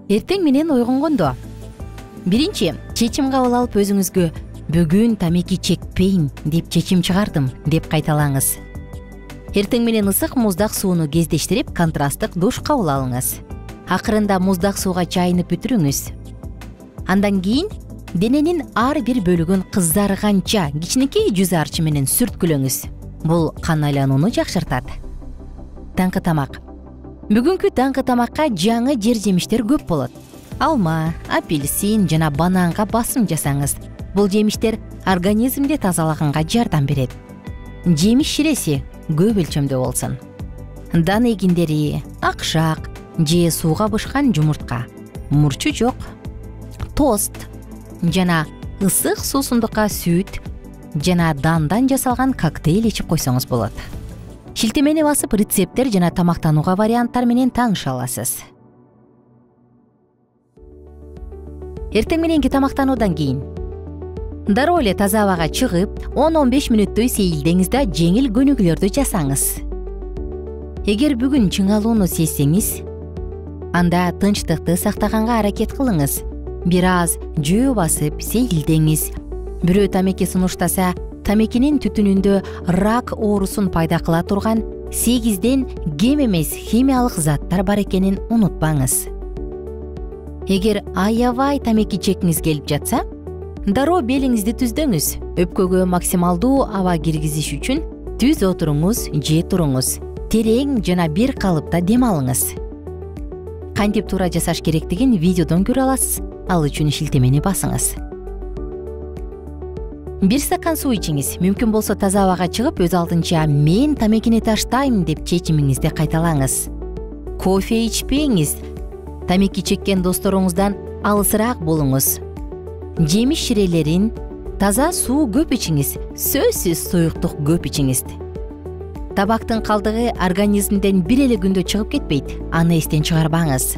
Эртең менен ойгонгондо биринчи чечим кабыл алып өзүңүзгө бүгүн тамеки чекпейм деп чечим чыгардым деп кайталаңыз. Эртең менен ысык муздак сууну кездештирип контрасттык душ кабыл алыңыз. Акырында муздак сууга чайынып бүтүрүңүз. Андан кийин дененин ар бир бөлүгүн кызарганча кичинекей жүз арчы менен сүрткүлөңүз. Бул кан айланууну жакшыртат. Таңкы тамак. Бүгүнкү таңкы тамакка жаңы жер жемиштер көп болот. Алма, апельсин жана бананга басым жасаңыз. Бул жемиштер организмди тазалаганга жардам берет. Жемиш ширеси көп өлчөмдө болсун. Дан эгиндери, акшак же сууга бышкан жумуртка, мурчу жок, тост жана ысык суусундукка сүт жана дандан жасалган коктейль ичип койсоңуз болот. Шилтемени басып рецепттер жана тамактанууга варианттар менен тааныша аласыз. Эртең мененки тамактануудан кийин дароо эле таза абага чыгып, 10-15 мүнөттөй сейилдеңиз да жеңил көнүгүүлөрдү жасаңыз. Эгер бүгүн чыңалууну сезсеңиз, анда тынчтыкты сактаганга аракет кылыңыз. Бир аз жөө басып сейилдеңиз. Бирөө тамеки сунуштаса, тамекинин түтүнүндө рак оорусун пайда кыла турган 8ден кем эмес химиялык заттар бар экенин унутпаңыз. Эгер аябай тамеки чеккиңиз келип жатса, дароо белиңизди түздөңүз. Өпкөгө максималдуу аба киргизиш үчүн түз отуруңуз же туруңуз. Терең жана бир калыпта дем алыңыз. Кантип туура жасаш керектигин видеодон көрө аласыз. Ал үчүн шилтемени басыңыз. Бир стакан суу ичиңиз. Мүмкүн болсо таза абага чыгып, өз алдынча мен тамекини таштайм деп чечимиңизди кайталаңыз. Кофе ичпеңиз. Тамеки чеккен досторуңуздан алысыраак болуңуз. Жемиш ширелерин, таза суу көп ичиңиз. Сөзсүз суюктук көп ичиңиз. Табактын калдыгы организмден бир эле күндө чыгып кетпейт. Аны эстен чыгарбаңыз.